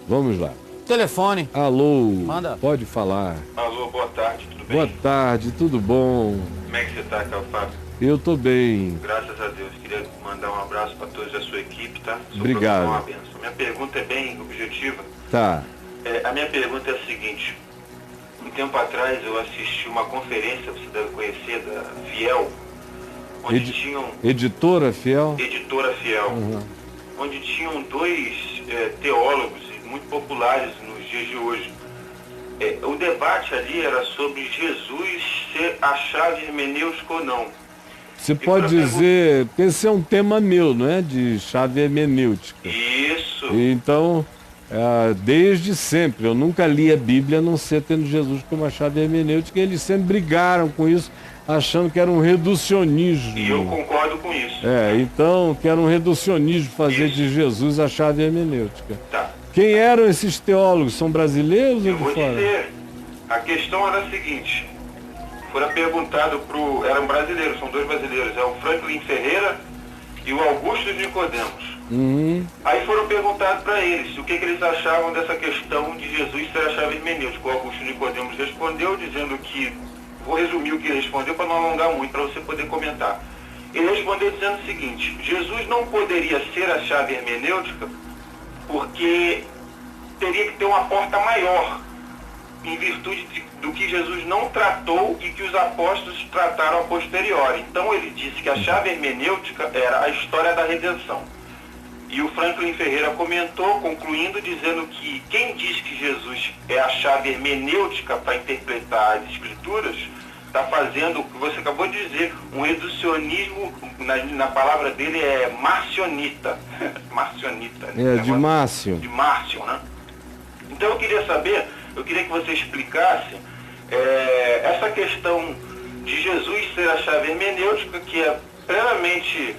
Vamos lá. Telefone. Alô, Manda. pode falar. Alô, boa tarde, tudo bem? Boa tarde, tudo bom? Como é que você tá, Fábio? Eu tô bem. Graças a Deus. Queria mandar um abraço para todos da sua equipe, tá? Sua Obrigado. produção é uma benção. Minha pergunta é bem objetiva. Tá. A minha pergunta é a seguinte. Um tempo atrás eu assisti uma conferência, você deve conhecer, da Fiel, onde tinham... Editora Fiel? Editora Fiel. Onde tinham dois teólogos muito populares nos dias de hoje. O debate ali era sobre Jesus ser a chave hermenêutica ou não. Você pode dizer, porque esse é um tema meu, não é? De chave hermenêutica. Isso. Então, desde sempre, eu nunca li a Bíblia a não ser tendo Jesus como a chave hermenêutica, e eles sempre brigaram com isso, achando que era um reducionismo. E eu concordo com isso. Então, que era um reducionismo fazer de Jesus a chave hermenêutica. Tá. Quem eram esses teólogos? São brasileiros ou Eu de vou fora? dizer, a questão era a seguinte, fora perguntado eram brasileiros, são dois brasileiros, é o Franklin Ferreira e o Augusto Nicodemos. Aí foram perguntados para eles o que eles achavam dessa questão de Jesus ser a chave hermenêutica. O Augusto Nicodemos respondeu dizendo que, vou resumir o que ele respondeu para não alongar muito, para você poder comentar. Ele respondeu dizendo o seguinte: Jesus não poderia ser a chave hermenêutica porque teria que ter uma porta maior, em virtude do que Jesus não tratou e que os apóstolos trataram a posteriori. Então ele disse que a chave hermenêutica era a história da redenção. E o Franklin Ferreira comentou, concluindo, dizendo que quem diz que Jesus é a chave hermenêutica para interpretar as escrituras, está fazendo o que você acabou de dizer, um reducionismo, na palavra dele é marcionita. Marcionita. De Márcio. De Márcio, né? Então eu queria que você explicasse essa questão de Jesus ser a chave hermenêutica, que é plenamente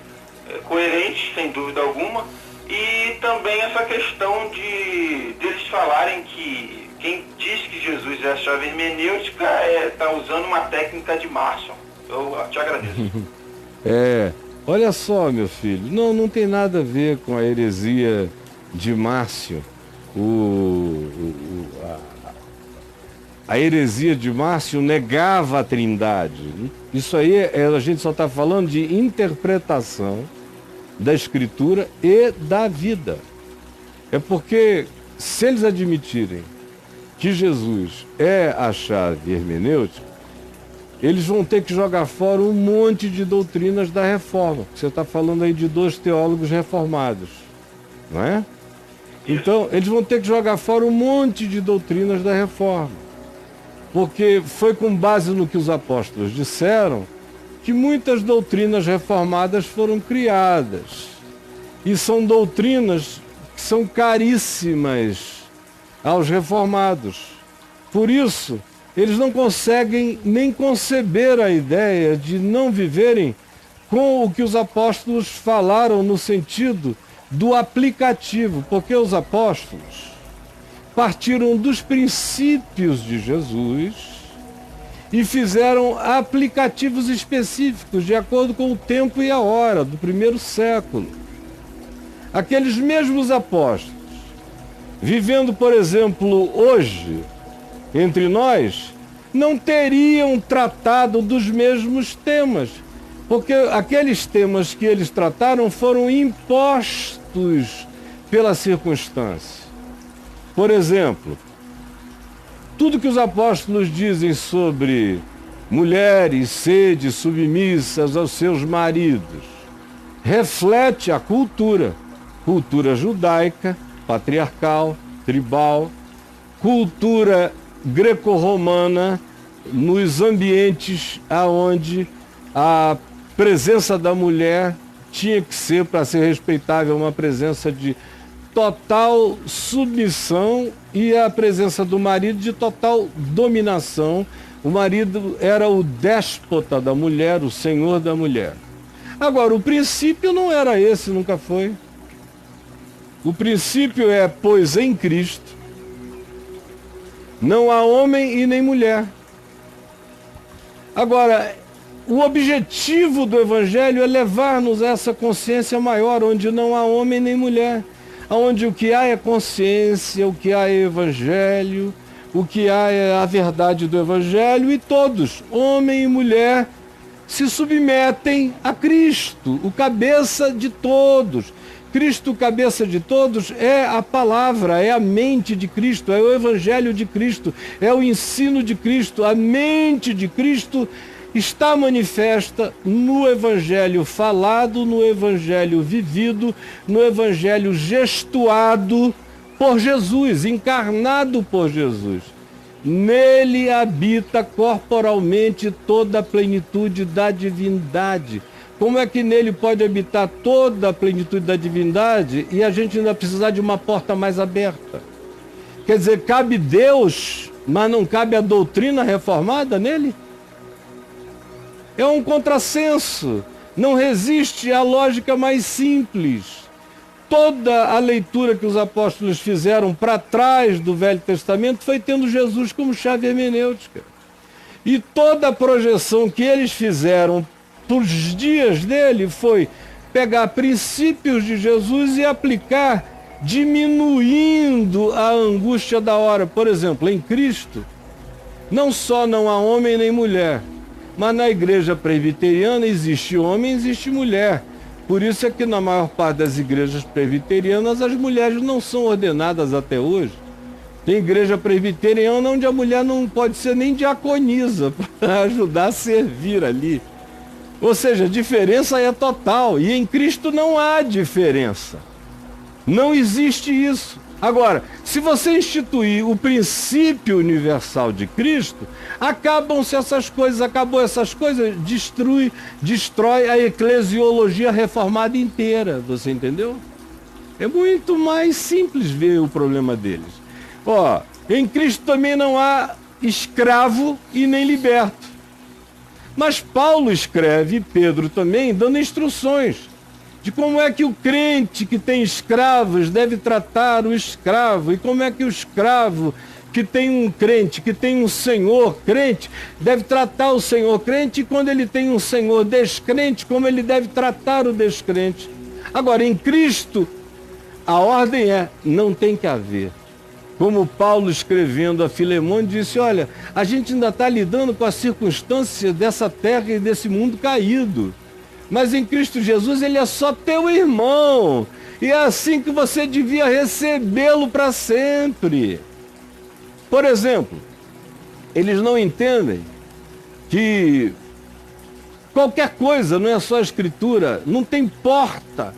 coerente, sem dúvida alguma, e também essa questão deles falarem que quem diz que Jesus é a chave hermenêutica está usando uma técnica de Márcio. Eu te agradeço. Olha só, meu filho, não tem nada a ver com a heresia de Márcio. A heresia de Márcio negava a Trindade. Isso aí a gente só está falando de interpretação da Escritura e da vida. É porque se eles admitirem que Jesus é a chave hermenêutica, eles vão ter que jogar fora um monte de doutrinas da reforma. Você está falando aí de dois teólogos reformados, não é? Então, eles vão ter que jogar fora um monte de doutrinas da reforma. Porque foi com base no que os apóstolos disseram que muitas doutrinas reformadas foram criadas. E são doutrinas que são caríssimas aos reformados. Por isso, eles não conseguem nem conceber a ideia de não viverem com o que os apóstolos falaram no sentido do aplicativo, porque os apóstolos partiram dos princípios de Jesus e fizeram aplicativos específicos de acordo com o tempo e a hora do primeiro século. Aqueles mesmos apóstolos, vivendo, por exemplo, hoje, entre nós, não teriam tratado dos mesmos temas, porque aqueles temas que eles trataram foram impostos pela circunstância. Por exemplo, tudo que os apóstolos dizem sobre mulheres sede submissas aos seus maridos reflete a cultura judaica, patriarcal, tribal, cultura greco-romana, nos ambientes aonde a presença da mulher tinha que ser, para ser respeitável, uma presença de total submissão, e a presença do marido de total dominação. O marido era o déspota da mulher, o senhor da mulher. Agora, o princípio não era esse, nunca foi. O princípio é, pois em Cristo não há homem e nem mulher. Agora, o objetivo do Evangelho é levar-nos a essa consciência maior, onde não há homem nem mulher. onde o que há é consciência, o que há é evangelho, o que há é a verdade do evangelho, e todos, homem e mulher, se submetem a Cristo, o cabeça de todos. Cristo, cabeça de todos, é a palavra, é a mente de Cristo, é o evangelho de Cristo, é o ensino de Cristo. A mente de Cristo está manifesta no evangelho falado, no evangelho vivido, no evangelho gestuado por Jesus, encarnado por Jesus. Nele habita corporalmente toda a plenitude da divindade. Como é que nele pode habitar toda a plenitude da divindade e a gente ainda precisar de uma porta mais aberta? Quer dizer, cabe Deus, mas não cabe a doutrina reformada nele? É um contrassenso, não resiste à lógica mais simples. Toda a leitura que os apóstolos fizeram para trás do Velho Testamento foi tendo Jesus como chave hermenêutica. E toda a projeção que eles fizeram para os dias dele foi pegar princípios de Jesus e aplicar, diminuindo a angústia da hora. Por exemplo, em Cristo, não só não há homem nem mulher, mas na igreja presbiteriana existe homem, existe mulher. Por isso é que na maior parte das igrejas presbiterianas as mulheres não são ordenadas até hoje. Tem igreja presbiteriana onde a mulher não pode ser nem diaconisa para ajudar a servir ali. Ou seja, a diferença é total. E em Cristo não há diferença. Não existe isso. Agora, se você instituir o princípio universal de Cristo, acabam-se essas coisas, acabou essas coisas, destrói a eclesiologia reformada inteira. Você entendeu? É muito mais simples ver o problema deles. Ó, em Cristo também não há escravo e nem liberto. Mas Paulo escreve, e Pedro também, dando instruções de como é que o crente que tem escravos deve tratar o escravo, e como é que o escravo que tem um crente, que tem um senhor crente, deve tratar o senhor crente, e quando ele tem um senhor descrente, como ele deve tratar o descrente. Agora, em Cristo, a ordem é, não tem que haver. Como Paulo, escrevendo a Filemão, disse, olha, a gente ainda está lidando com as circunstâncias dessa terra e desse mundo caído. Mas em Cristo Jesus ele é só teu irmão. E é assim que você devia recebê-lo para sempre. Por exemplo, eles não entendem que qualquer coisa, não é só a Escritura, não tem porta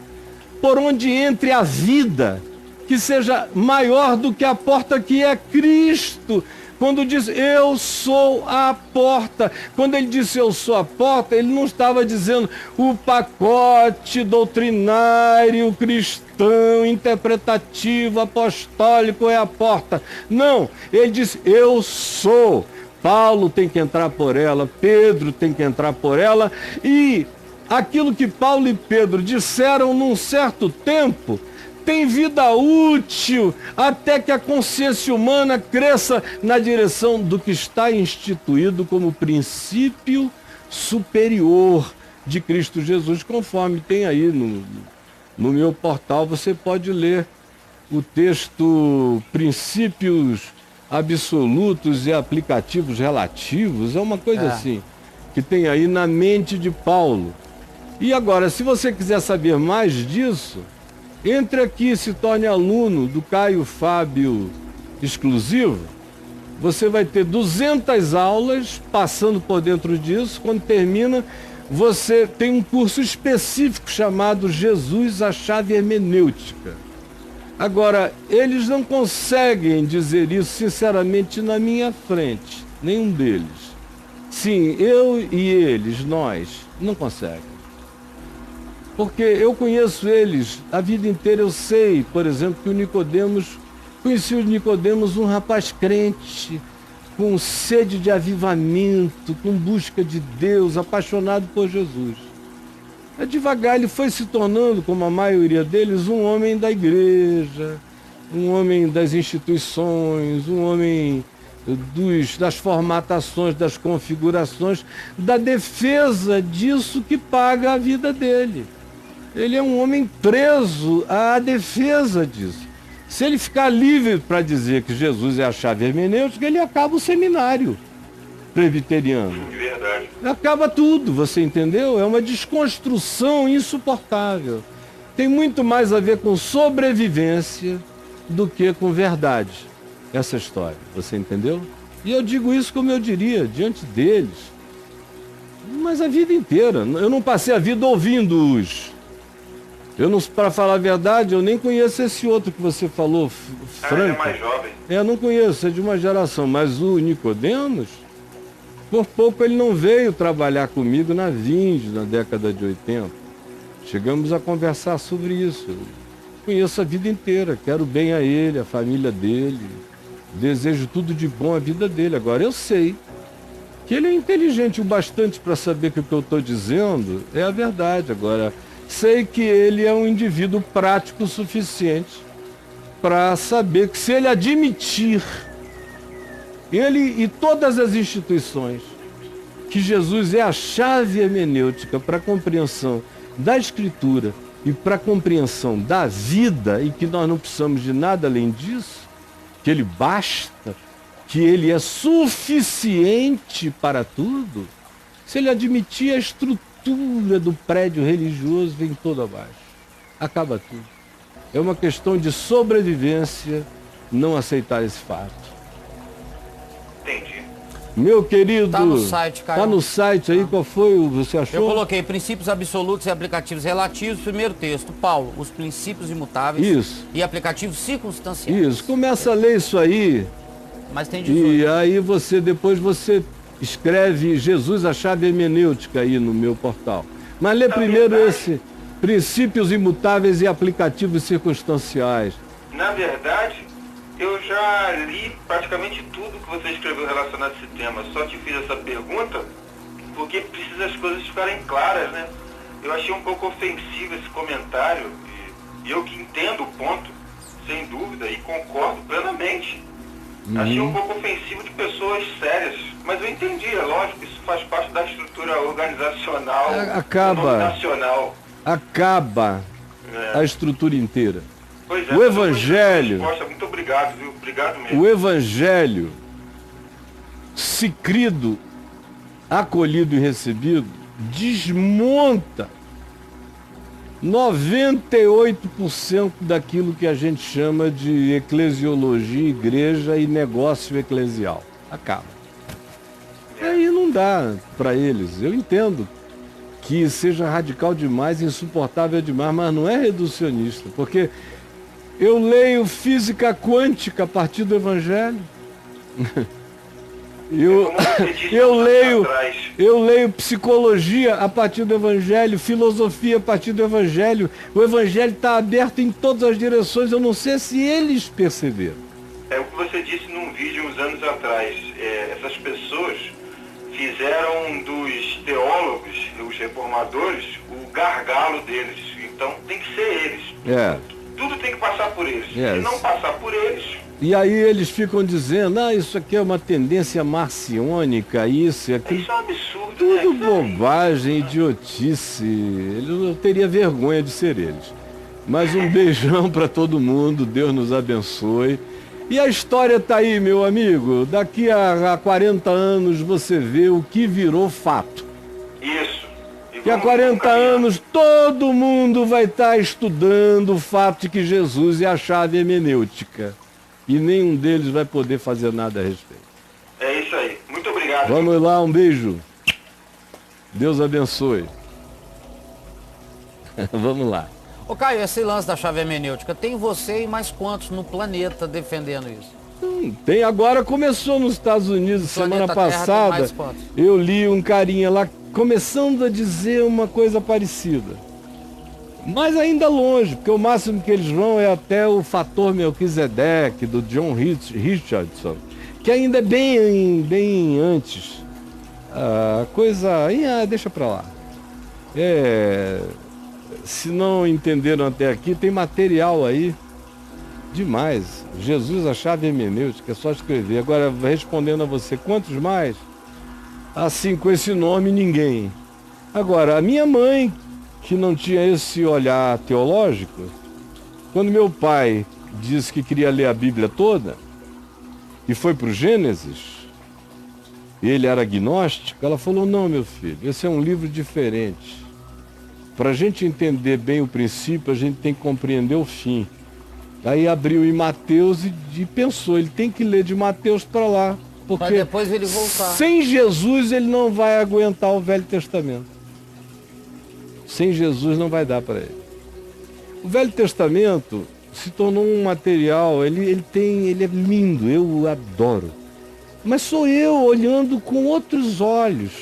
por onde entre a vida que seja maior do que a porta que é Cristo. Quando diz, eu sou a porta. Quando ele disse, eu sou a porta, ele não estava dizendo o pacote doutrinário, cristão, interpretativo, apostólico é a porta. Não, ele disse, eu sou. Paulo tem que entrar por ela, Pedro tem que entrar por ela, e aquilo que Paulo e Pedro disseram num certo tempo, tem vida útil até que a consciência humana cresça na direção do que está instituído como princípio superior de Cristo Jesus, conforme tem aí no meu portal, você pode ler o texto Princípios Absolutos e Aplicativos Relativos, é uma coisa assim, que tem aí na mente de Paulo. E agora, se você quiser saber mais disso, entre aqui e se torne aluno do Caio Fábio Exclusivo. Você vai ter 200 aulas passando por dentro disso. Quando termina, você tem um curso específico chamado Jesus, a Chave Hermenêutica. Agora, eles não conseguem dizer isso sinceramente na minha frente, nenhum deles. Sim, eu e eles, nós, não conseguem. Porque eu conheço eles a vida inteira, eu sei, por exemplo, que conheci o Nicodemos, um rapaz crente, com sede de avivamento, com busca de Deus, apaixonado por Jesus. Devagar ele foi se tornando, como a maioria deles, um homem da igreja, um homem das instituições, um homem das formatações, das configurações, da defesa disso que paga a vida dele. Ele é um homem preso à defesa disso. Se ele ficar livre para dizer que Jesus é a chave hermenêutica, ele acaba o seminário presbiteriano. De verdade. Acaba tudo, você entendeu? É uma desconstrução insuportável. Tem muito mais a ver com sobrevivência do que com verdade, essa história, você entendeu? E eu digo isso como eu diria, diante deles. Mas a vida inteira, eu não passei a vida ouvindo-os. Para falar a verdade, eu nem conheço esse outro que você falou, Franco. Ele é mais jovem. Eu não conheço, é de uma geração, mas o Nicodemos, por pouco ele não veio trabalhar comigo na Vindes, na década de 80. Chegamos a conversar sobre isso. Conheço a vida inteira, quero bem a ele, a família dele, desejo tudo de bom à vida dele. Agora, eu sei que ele é inteligente o bastante para saber que o que eu estou dizendo é a verdade. Agora, sei que ele é um indivíduo prático o suficiente para saber que se ele admitir, ele e todas as instituições, que Jesus é a chave hermenêutica para a compreensão da Escritura e para a compreensão da vida, e que nós não precisamos de nada além disso, que ele basta, que ele é suficiente para tudo, se ele admitir, a estrutura do prédio religioso vem toda abaixo, acaba tudo. É uma questão de sobrevivência não aceitar esse fato. Entendi. Meu querido, tá no site, Caio. Tá no site aí, qual foi o você achou? Eu coloquei princípios absolutos e aplicativos relativos, primeiro texto, Paulo, os princípios imutáveis. Isso. E aplicativos circunstanciais. Isso, começa a ler isso aí. Mas tem 18. E aí depois você escreve Jesus, a chave hermenêutica aí no meu portal. Mas lê primeiro esse, princípios imutáveis e aplicativos circunstanciais. Na verdade, eu já li praticamente tudo que você escreveu relacionado a esse tema. Só te fiz essa pergunta porque precisa as coisas ficarem claras, né? Eu achei um pouco ofensivo esse comentário, e eu que entendo o ponto, sem dúvida, e concordo plenamente. Achei um pouco ofensivo de pessoas sérias, mas eu entendi, é lógico, isso faz parte da estrutura organizacional, nacional. Acaba a estrutura inteira. Pois é, o Evangelho, muito obrigado, viu? Obrigado mesmo. O Evangelho, se crido, acolhido e recebido, desmonta 98% daquilo que a gente chama de eclesiologia, igreja e negócio eclesial. Acaba. Aí não dá para eles. Eu entendo que seja radical demais, insuportável demais, mas não é reducionista, porque eu leio física quântica a partir do Evangelho. Eu leio psicologia a partir do Evangelho, filosofia a partir do Evangelho. O Evangelho está aberto em todas as direções, eu não sei se eles perceberam. É o que você disse num vídeo uns anos atrás. Essas pessoas fizeram dos teólogos, os reformadores, o gargalo deles. Então tem que ser eles. Tudo tem que passar por eles. Se não passar por eles... E aí eles ficam dizendo, isso aqui é uma tendência marciônica, isso e aquilo. Isso é um absurdo, tudo né? Bobagem, idiotice. Eu teria vergonha de ser eles. Mas um beijão para todo mundo, Deus nos abençoe. E a história tá aí, meu amigo. Daqui a 40 anos você vê o que virou fato. Isso. Que há 40 anos todo mundo vai estar estudando o fato de que Jesus é a chave hermenêutica. E nenhum deles vai poder fazer nada a respeito. É isso aí. Muito obrigado. Vamos lá, um beijo. Deus abençoe. Vamos lá. Ô Caio, esse lance da chave hermenêutica, tem você e mais quantos no planeta defendendo isso? Tem, agora começou nos Estados Unidos, semana passada. Eu li um carinha lá começando a dizer uma coisa parecida. Mas ainda longe, porque o máximo que eles vão é até o fator Melquisedeque, do John Richardson, que ainda é bem antes. A coisa... deixa pra lá. Se não entenderam até aqui, tem material aí demais. Jesus, a chave hermenêutica, é só escrever. Agora, respondendo a você, quantos mais? Assim, com esse nome, ninguém. Agora, a minha mãe, que não tinha esse olhar teológico, quando meu pai disse que queria ler a Bíblia toda, e foi para o Gênesis, e ele era agnóstico, ela falou, não, meu filho, esse é um livro diferente. Para a gente entender bem o princípio, a gente tem que compreender o fim. Aí abriu em Mateus e pensou, ele tem que ler de Mateus para lá, porque para depois ele voltar. Sem Jesus ele não vai aguentar o Velho Testamento. Sem Jesus não vai dar para ele. O Velho Testamento se tornou um material, ele é lindo, eu adoro. Mas sou eu olhando com outros olhos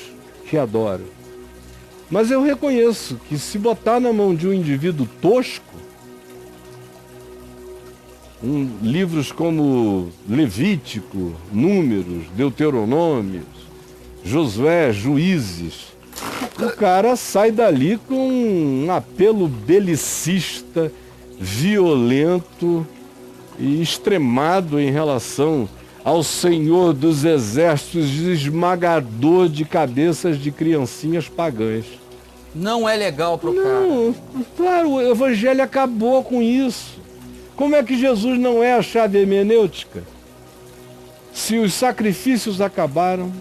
que adoro. Mas eu reconheço que se botar na mão de um indivíduo tosco, livros como Levítico, Números, Deuteronômios, Josué, Juízes, o cara sai dali com um apelo belicista, violento e extremado em relação ao Senhor dos Exércitos, esmagador de cabeças de criancinhas pagãs. Não é legal pro cara. Não, claro, o Evangelho acabou com isso. Como é que Jesus não é a chave hermenêutica? Se os sacrifícios acabaram,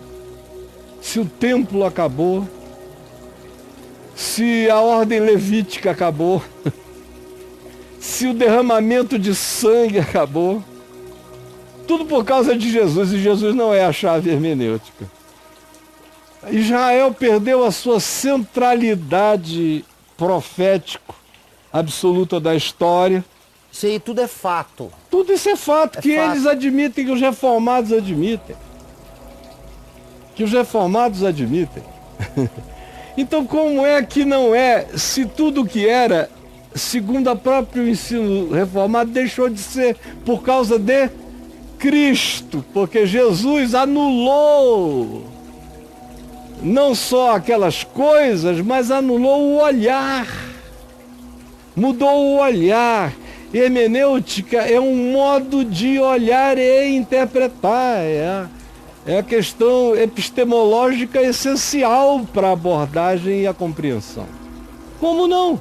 se o templo acabou, se a ordem levítica acabou, se o derramamento de sangue acabou, tudo por causa de Jesus, e Jesus não é a chave hermenêutica. Israel perdeu a sua centralidade profético absoluta da história. Isso aí tudo é fato. Tudo isso é fato, que fato. Eles admitem, que os reformados admitem. Que os reformados admitem. Então como é que não é, se tudo que era, segundo o próprio ensino reformado, deixou de ser por causa de Cristo, porque Jesus anulou não só aquelas coisas, mas anulou o olhar, mudou o olhar. Hermenêutica é um modo de olhar e interpretar, é a questão epistemológica essencial para a abordagem e a compreensão. Como não?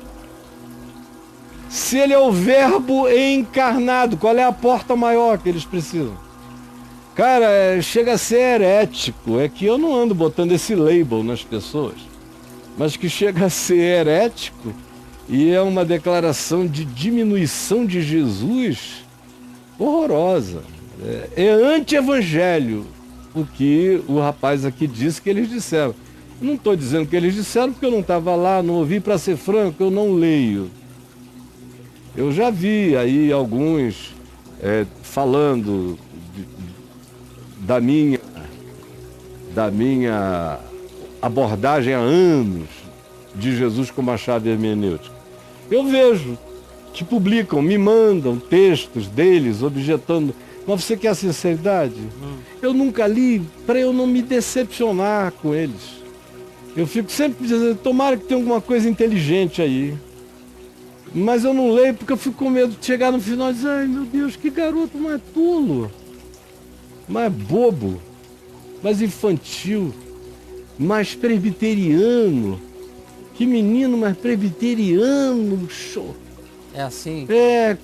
Se ele é o verbo encarnado, qual é a porta maior que eles precisam? Cara, chega a ser herético, é que eu não ando botando esse label nas pessoas, mas que chega a ser herético e é uma declaração de diminuição de Jesus horrorosa. É anti-evangelho o que o rapaz aqui disse que eles disseram. Eu não estou dizendo que eles disseram porque eu não estava lá, não ouvi, para ser franco, eu não leio. Eu já vi aí alguns falando da minha abordagem há anos de Jesus como a chave hermenêutica. Eu vejo que publicam, me mandam textos deles objetando, mas você quer sinceridade? Eu nunca li para eu não me decepcionar com eles. Eu fico sempre dizendo, tomara que tenha alguma coisa inteligente aí. Mas eu não leio porque eu fico com medo de chegar no final e dizer, ai meu Deus, que garoto mais tolo, mais bobo, mais infantil, mais presbiteriano. Que menino mais presbiteriano, show. É assim?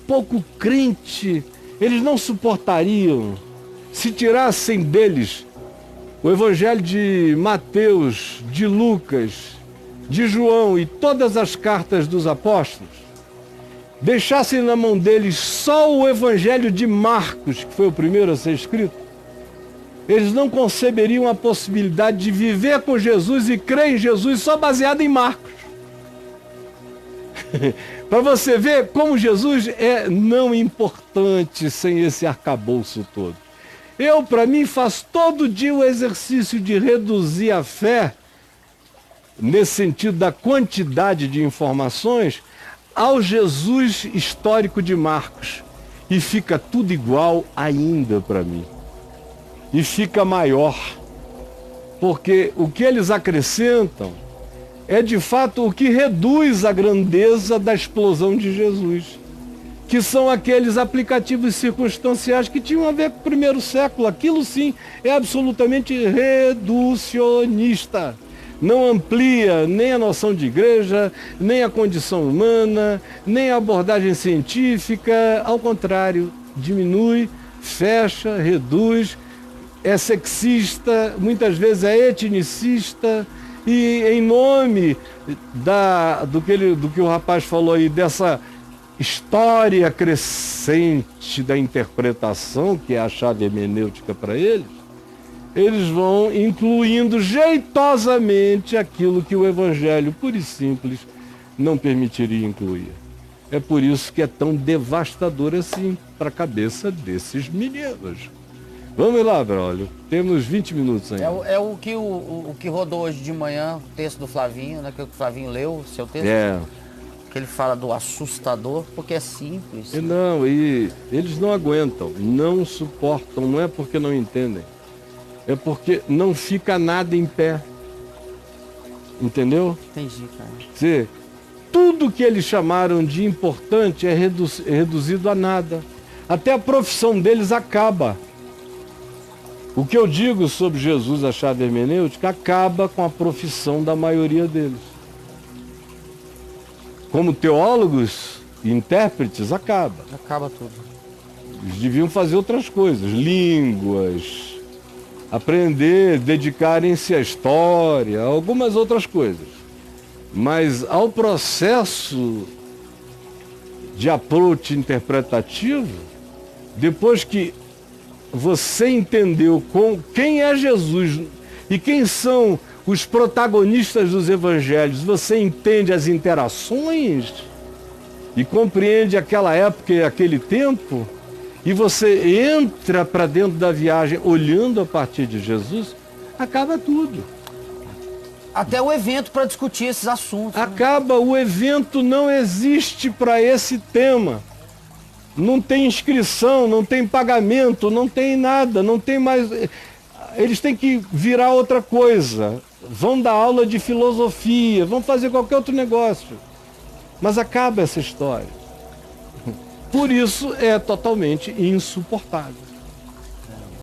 Pouco crente. Eles não suportariam se tirassem deles o Evangelho de Mateus, de Lucas, de João e todas as cartas dos apóstolos, deixassem na mão deles só o Evangelho de Marcos, que foi o primeiro a ser escrito, eles não conceberiam a possibilidade de viver com Jesus e crer em Jesus só baseado em Marcos. Para você ver como Jesus é não importante sem esse arcabouço todo. Eu, para mim, faço todo dia o exercício de reduzir a fé, nesse sentido da quantidade de informações, ao Jesus histórico de Marcos. E fica tudo igual ainda para mim. E fica maior. Porque o que eles acrescentam é de fato o que reduz a grandeza da explosão de Jesus. Que são aqueles aplicativos circunstanciais que tinham a ver com o primeiro século. Aquilo sim é absolutamente reducionista. não amplia nem a noção de igreja, nem a condição humana, nem a abordagem científica, ao contrário, diminui, fecha, reduz, é sexista, muitas vezes é etnicista, e em nome do que o rapaz falou aí, dessa história crescente da interpretação, que é a chave hermenêutica para eles vão incluindo jeitosamente aquilo que o Evangelho, puro e simples, não permitiria incluir. É por isso que é tão devastador assim para a cabeça desses meninos. Vamos lá, Braulio. Temos 20 minutos ainda. É o que rodou hoje de manhã, o texto do Flavinho, né? Que o Flavinho leu, o seu texto. Que ele fala do assustador, porque é simples. Não, e eles não aguentam, não suportam, não é porque não entendem. É porque não fica nada em pé. Entendeu? Entendi, cara. Dizer, tudo que eles chamaram de importante é reduzido a nada. Até a profissão deles acaba. O que eu digo sobre Jesus, a chave hermenêutica, acaba com a profissão da maioria deles. Como teólogos e intérpretes, acaba. Acaba tudo. Eles deviam fazer outras coisas, línguas, aprender, dedicarem-se à história, algumas outras coisas. Mas ao processo de approach interpretativo, depois que você entendeu quem é Jesus e quem são os protagonistas dos evangelhos, você entende as interações e compreende aquela época e aquele tempo, e você entra para dentro da viagem olhando a partir de Jesus, acaba tudo. Até o evento para discutir esses assuntos. Acaba, o evento não existe para esse tema. Não tem inscrição, não tem pagamento, não tem nada, não tem mais... Eles têm que virar outra coisa. Vão dar aula de filosofia, vão fazer qualquer outro negócio. Mas acaba essa história. Por isso é totalmente insuportável.